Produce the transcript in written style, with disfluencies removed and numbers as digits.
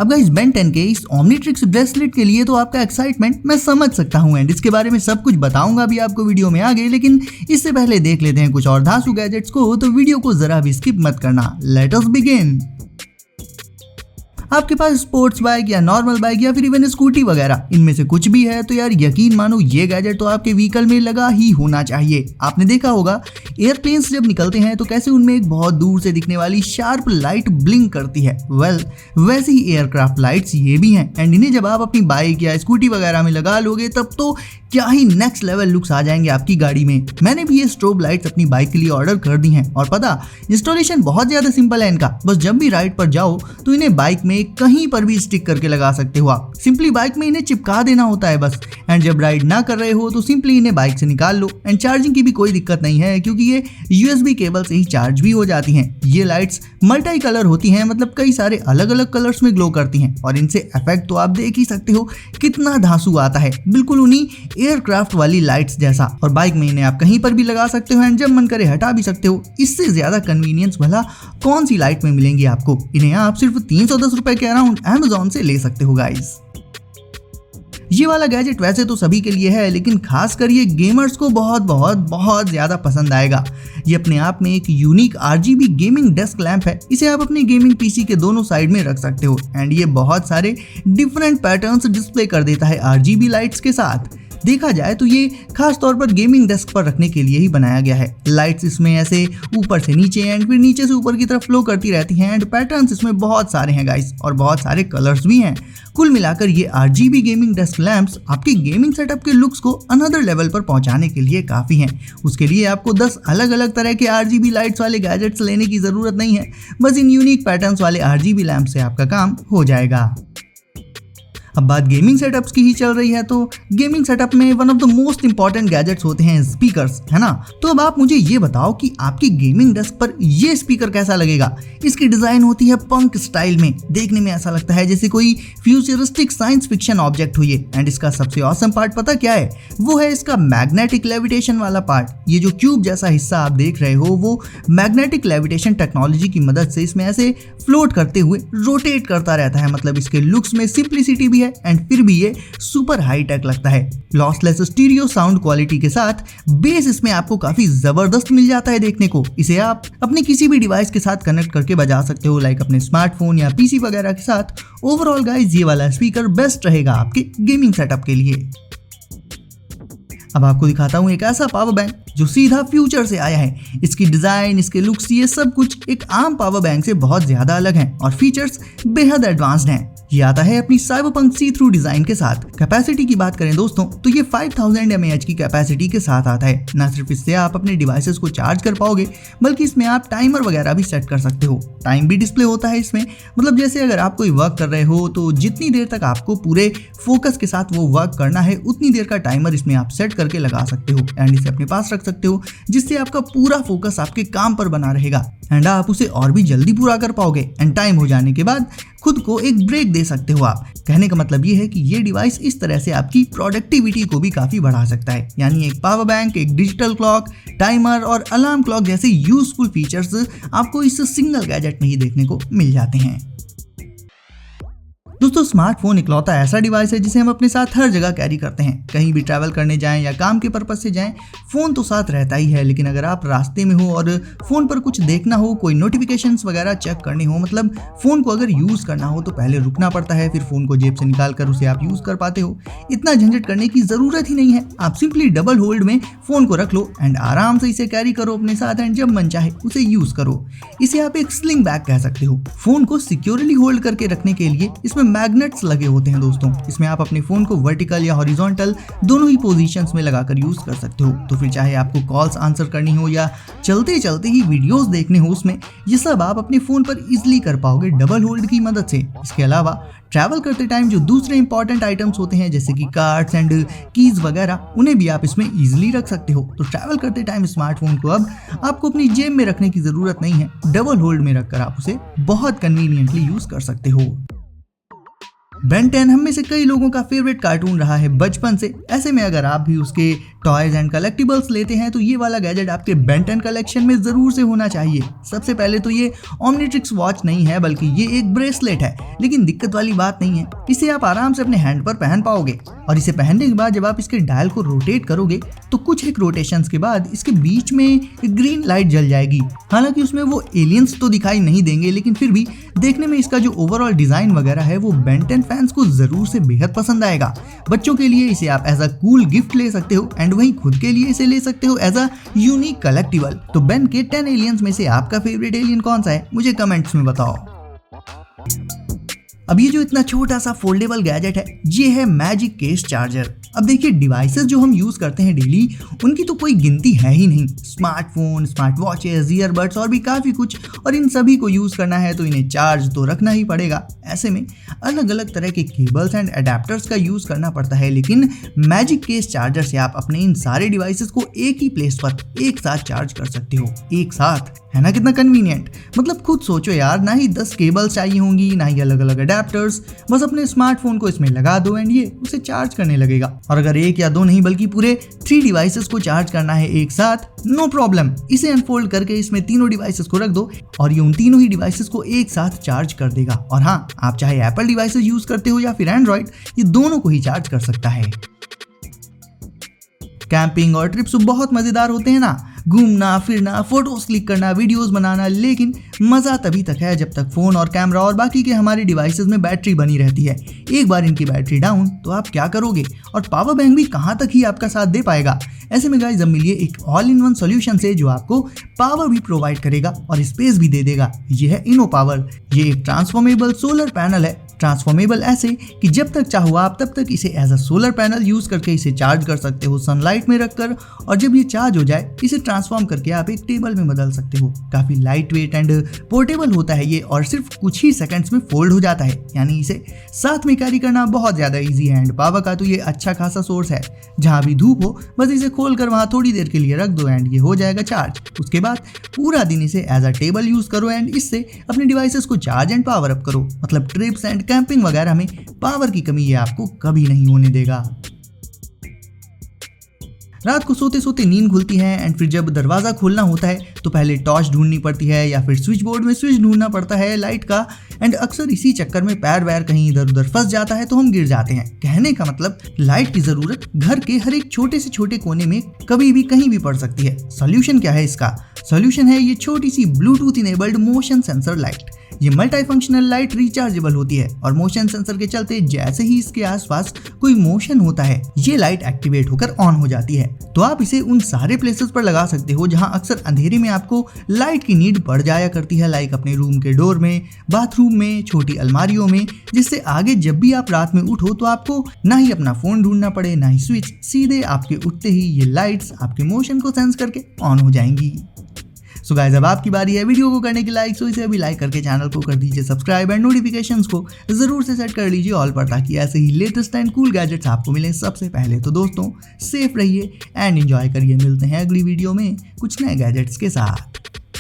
अब guys Ben 10 के इस ओमनीट्रिक्स ब्रेसलेट के लिए तो आपका एक्साइटमेंट मैं समझ सकता हूं एंड इसके बारे में सब कुछ बताऊंगा भी आपको वीडियो में आगे, लेकिन इससे पहले देख लेते हैं कुछ और धांसू गैजेट्स को, तो वीडियो को जरा भी स्किप मत करना। Let us begin. आपके पास स्पोर्ट्स बाइक या नॉर्मल बाइक या फिर इवन स्कूटी वगैरह इनमें से कुछ भी है तो यार यकीन मानो ये गैजेट तो आपके व्हीकल में लगा ही होना चाहिए। आपने देखा होगा एयरप्लेन्स जब निकलते हैं तो कैसे उनमें एक बहुत दूर से दिखने वाली शार्प लाइट ब्लिंक करती है। वैसे ही एयरक्राफ्ट लाइट्स ये भी हैं एंड इन्हें जब आप अपनी बाइक या स्कूटी वगैरह में लगा लोगे तब तो क्या ही नेक्स्ट लेवल लुक्स आ जाएंगे आपकी गाड़ी में। मैंने भी ये स्ट्रोब लाइट्स अपनी बाइक के लिए ऑर्डर कर दी हैं और पता इंस्टॉलेशन बहुत ज्यादा सिंपल है इनका। बस जब भी राइड पर जाओ तो इन्हें बाइक में कहीं पर भी स्टिक करके लगा सकते हो आप। सिंपली बाइक में इन्हें चिपका देना होता है बस एंड जब राइड ना कर रहे हो तो सिंपली इन्हें बाइक से निकाल लो एंड चार्जिंग की भी कोई दिक्कत नहीं है क्योंकि ये USB केबल से ही चार्ज भी हो जाती हैं। ये लाइट्स मल्टी कलर होती हैं, मतलब कई सारे अलग अलग कलर्स में ग्लो करती हैं और इनसे इफेक्ट तो आप देख ही सकते हो कितना धांसू आता है, बिल्कुल उन्हीं एयरक्राफ्ट वाली लाइट्स जैसा। और बाइक में इन्हें आप कहीं पर भी लगा सकते हो एंड जब मन करे हटा भी सकते हो। इससे ज्यादा कन्वीनियंस भला कौन सी लाइट में मिलेंगी आपको। इन्हें आप सिर्फ 310 रुपए के अराउंड Amazon से ले सकते हो गाइस। ये वाला गैजेट वैसे तो सभी के लिए है लेकिन खासकर ये गेमर्स को बहुत बहुत बहुत ज्यादा पसंद आएगा। ये अपने आप में एक unique RGB gaming desk lamp है। इसे आप अपने गेमिंग PC के दोनों साइड में रख सकते हो एंड ये बहुत सारे डिफरेंट पैटर्न्स डिस्प्ले कर देता है RGB लाइट्स के साथ। देखा जाए तो ये खास तौर पर गेमिंग डेस्क पर रखने के लिए ही बनाया गया है। लाइट्स इसमें ऐसे ऊपर से नीचे एंड फिर नीचे से ऊपर की तरफ फ्लो करती रहती हैं एंड पैटर्न्स इसमें बहुत सारे हैं गाइस और बहुत सारे कलर्स भी हैं। कुल मिलाकर ये RGB गेमिंग डेस्क लैंप्स आपके गेमिंग सेटअप के लुक्स को अनदर लेवल पर पहुंचाने के लिए काफी हैं। उसके लिए आपको 10 अलग अलग तरह के RGB लाइट्स वाले गैजेट्स लेने की जरूरत नहीं है, बस इन यूनिक पैटर्न्स वाले RGB लैंप से आपका काम हो जाएगा। अब बात गेमिंग सेटअप्स की ही चल रही है तो गेमिंग सेटअप में one of the most important gadgets होते हैं स्पीकर्स, है ना। तो अब आप मुझे ये बताओ कि आपकी गेमिंग डेस्क पर ये स्पीकर कैसा लगेगा। इसकी डिजाइन होती है पंक स्टाइल में, देखने में ऐसा लगता है जैसे कोई फ्यूचरिस्टिक साइंस फिक्शन ऑब्जेक्ट हो ये। एंड इसका सबसे ऑसम पार्ट पता क्या है, वो है इसका मैग्नेटिक लेविटेशन वाला पार्ट। ये जो क्यूब जैसा हिस्सा आप देख रहे हो वो मैग्नेटिक लेविटेशन टेक्नोलॉजी की मदद से इसमें ऐसे फ्लोट करते हुए रोटेट करता रहता है। मतलब इसके लुक्स में सिंप्लिसिटी भी है एंड फिर भी ये सुपर हाई टेक लगता है। लॉसलेस स्टीरियो साउंड क्वालिटी के साथ बेस इसमें आपको काफी जबरदस्त मिल जाता है देखने को। इसे आप अपने किसी भी डिवाइस के साथ कनेक्ट करके बजा सकते हो, लाइक अपने स्मार्टफोन या PC वगैरह के साथ। ओवरऑल गाइस ये वाला स्पीकर बेस्ट रहेगा आपके गेमिंग सेटअप के लिए। अब आपको दिखाता हूँ एक ऐसा पावर बैंक जो सीधा फ्यूचर से आया है। इसकी डिजाइन, इसके लुक्स, ये सब कुछ एक आम पावर बैंक से बहुत ज्यादा अलग है और फीचर्स बेहद एडवांस्ड हैं। ये आता है अपनी साइबरपंक सी थ्रू डिजाइन के साथ। कैपेसिटी की बात करें दोस्तों तो ये 5000 mAh की कैपेसिटी के साथ आता है। न सिर्फ इससे आप अपने डिवाइसेस को चार्ज कर पाओगे बल्कि इसमें आप टाइमर वगैरह भी सेट कर सकते हो। टाइम भी डिस्प्ले होता है इसमें, मतलब जैसे अगर आप कोई वर्क कर रहे हो तो जितनी देर तक आपको पूरे फोकस के साथ वो वर्क करना है उतनी देर का टाइमर इसमें आप सेट करके लगा सकते हो एंड इसे अपने पास रख सकते हो, जिससे आपका पूरा फोकस आपके काम पर बना रहेगा एंड आप उसे और भी जल्दी पूरा कर पाओगे एंड टाइम हो जाने के बाद खुद को एक ब्रेक दे सकते हो आप। कहने का मतलब ये है कि ये डिवाइस इस तरह से आपकी प्रोडक्टिविटी को भी काफी बढ़ा सकता है। यानी एक पावर बैंक, एक डिजिटल क्लॉक, टाइमर और अलार्म क्लॉक जैसे यूजफुल फीचर्स आपको इस सिंगल गैजेट में ही देखने को मिल जाते हैं। दोस्तों स्मार्टफोन इकलौता ऐसा डिवाइस है जिसे हम अपने साथ हर जगह कैरी करते हैं। कहीं भी ट्रैवल करने जाएं या काम के पर्पज से जाएं फोन तो साथ रहता ही है, लेकिन अगर आप रास्ते में हो और फोन पर कुछ देखना हो, कोई नोटिफिकेशंस वगैरह चेक करनी हो, मतलब फोन को अगर यूज करना हो तो पहले रुकना पड़ता है, फिर फोन को जेब से निकाल कर उसे आप यूज कर पाते हो। इतना झंझट करने की जरूरत ही नहीं है। आप सिंपली डबल होल्ड में फोन को रख लो एंड आराम से इसे कैरी करो अपने साथ एंड जब मन चाहे उसे यूज करो। इसे आप एक स्लिंग बैग कह सकते हो। फोन को सिक्योरली होल्ड करके रखने के लिए इसमें मैग्नेट्स लगे होते हैं दोस्तों। इसमें आप अपने फोन को वर्टिकल या हॉरिजॉन्टल दोनों ही पोजीशंस में लगाकर यूज कर सकते हो। तो फिर चाहे आपको कॉल्स आंसर करनी हो या चलते चलते ही वीडियोस देखने हो उसमें, ये सब आप अपने फोन पर इजीली कर पाओगे डबल होल्ड की मदद से। इसके अलावा ट्रैवल करते टाइम जो दूसरे इंपॉर्टेंट आइटम्स होते हैं जैसे कि कार्ड्स एंड कीज वगैरह, उन्हें भी आप इसमें इजीली रख सकते हो। तो ट्रैवल करते टाइम स्मार्टफोन को अब आपको अपनी जेब में रखने की जरूरत नहीं है, डबल होल्ड में रखकर आप उसे बहुत कन्वीनियंटली यूज कर सकते हो। बेन 10 हम में से कई लोगों का फेवरेट कार्टून रहा है बचपन से। ऐसे में अगर आप भी उसके टॉयज एंड कलेक्टिबल्स लेते हैं तो ये वाला गैजेट आपके बेन 10 कलेक्शन में जरूर से होना चाहिए। सबसे पहले तो ये ओमनिट्रिक्स वॉच नहीं है बल्कि ये एक ब्रेसलेट है, लेकिन दिक्कत वाली बात नहीं है, इसे आप आराम से अपने हैंड पर पहन पाओगे। और इसे पहनने के बाद जब आप इसके डायल को रोटेट करोगे तो कुछ एक रोटेशंस के बाद इसके बीच में ग्रीन लाइट जल जाएगी। हालांकि उसमें वो एलियंस तो दिखाई नहीं देंगे, लेकिन फिर भी देखने में इसका जो ओवरऑल डिजाइन वगैरह है वो बेन 10 फैंस को जरूर से बेहद पसंद आएगा। बच्चों के लिए इसे आप एज अ कूल गिफ्ट ले सकते हो एंड वहीं खुद के लिए इसे ले सकते हो एज अ यूनिक कलेक्टिबल। तो बेन के 10 एलियंस में से आपका फेवरेट एलियन कौन सा है, मुझे कमेंट्स में बताओ। अब ये जो इतना छोटा सा फोल्डेबल गैजेट है ये है मैजिक केस चार्जर। अब देखिए डिवाइसेस जो हम यूज करते हैं डेली उनकी तो कोई गिनती है ही नहीं। स्मार्टफोन, स्मार्ट वॉचेस, ईयरबड्स और भी काफी कुछ, और इन सभी को यूज करना है तो इन्हें चार्ज तो रखना ही पड़ेगा। ऐसे में अलग अलग तरह के केबल्स एंड अडेप्टर्स का यूज करना पड़ता है, लेकिन मैजिक केस चार्जर से आप अपने इन सारे डिवाइसेस को एक ही प्लेस पर एक साथ चार्ज कर सकते हो। एक साथ, है ना कितना कन्वीनियंट। मतलब खुद सोचो यार, ना ही 10 केबल्स चाहिए होंगी, ना ही अलग अलग अडेप्टर्स, बस अपने स्मार्टफोन को इसमें लगा दो एंड ये उसे चार्ज करने लगेगा। और अगर एक या दो नहीं बल्कि पूरे 3 डिवाइसेस को चार्ज करना है एक साथ, नो प्रॉब्लम, इसे अनफोल्ड करके इसमें तीनों डिवाइसेस को रख दो और ये उन तीनों ही डिवाइसेस को एक साथ चार्ज कर देगा। और हाँ, आप चाहे एप्पल डिवाइसेस यूज करते हो या फिर एंड्रॉइड, ये दोनों को ही चार्ज कर सकता है। कैंपिंग और ट्रिप्स बहुत मजेदार होते हैं ना, घूमना फिरना, फोटोज क्लिक करना, वीडियोस बनाना, लेकिन मजा तभी तक है जब तक फोन और कैमरा और बाकी के हमारे डिवाइसेस में बैटरी बनी रहती है। एक बार इनकी बैटरी डाउन तो आप क्या करोगे, और पावर बैंक भी कहां तक ही आपका साथ दे पाएगा। ऐसे में गाइस अब मिलिए एक ऑल इन वन सॉल्यूशन से जो आपको पावर भी प्रोवाइड करेगा और स्पेस भी दे देगा। ये है इनोपावर। ये एक ट्रांसफॉर्मेबल सोलर पैनल है। ट्रांसफॉर्मेबल ऐसे कि जब तक चाहो आप तब तक इसे as a solar panel use करके इसे चार्ज कर सकते हो सनलाइट में रखकर, और जब ये चार्ज हो जाए इसे ट्रांसफॉर्म करके आप एक टेबल में बदल सकते हो। काफी लाइट वेट एंड पोर्टेबल होता है ये, और सिर्फ कुछ ही सेकंड्स में फोल्ड हो जाता है, यानी इसे साथ में कैरी करना बहुत ज्यादा इजी है। एंड पावर का तो ये अच्छा खासा सोर्स है, जहां भी धूप हो बस इसे खोल कर वहां थोड़ी देर के लिए रख दो एंड ये हो जाएगा चार्ज। उसके बाद पूरा दिन इसे एज अ टेबल यूज करो एंड इससे अपने डिवाइसेस को चार्ज एंड पावर अप करो। मतलब ट्रिप्स एंड कैंपिंग वगैरह में पावर की कमी ये आपको कभी नहीं होने देगा। रात को सोते सोते नींद खुलती है एंड फिर जब दरवाजा खोलना होता है तो पहले टॉर्च ढूंढनी पड़ती है या फिर स्विच बोर्ड में स्विच ढूंढना पड़ता है लाइट का, एंड अक्सर इसी चक्कर में पैर वैर कहीं इधर उधर फंस जाता है तो हम गिर जाते हैं। कहने का मतलब लाइट की जरूरत घर के हर एक छोटे से छोटे कोने में कभी भी कहीं भी पड़ सकती है। सॉल्यूशन क्या है इसका? सॉल्यूशन है ये छोटी सी Bluetooth enabled motion sensor light. ये मल्टी फंक्शनल लाइट रिचार्जेबल होती है और मोशन सेंसर के चलते जैसे ही इसके आसपास कोई मोशन होता है ये लाइट एक्टिवेट होकर ऑन हो जाती है। तो आप इसे उन सारे प्लेसेस पर लगा सकते हो जहां अक्सर अंधेरे में आपको लाइट की नीड पड़ जाया करती है, लाइक अपने रूम के डोर में, बाथरूम में, छोटी अलमारियों में, जिससे आगे जब भी आप रात में उठो तो आपको ना ही अपना फोन ढूंढना पड़े ना ही स्विच, सीधे आपके उठते ही ये लाइट्स आपके मोशन को सेंस करके ऑन हो जाएंगी। सो गाइस अब आपकी बारी है वीडियो को करने की लाइक, सो इसे अभी लाइक करके चैनल को कर दीजिए सब्सक्राइब एंड नोटिफिकेशंस को जरूर से सेट कर लीजिए ऑल पर, ताकि ऐसे ही लेटेस्ट एंड कूल गैजेट्स आपको मिले सबसे पहले। तो दोस्तों सेफ रहिए एंड एंजॉय करिए, मिलते हैं अगली वीडियो में कुछ नए गैजेट्स के साथ।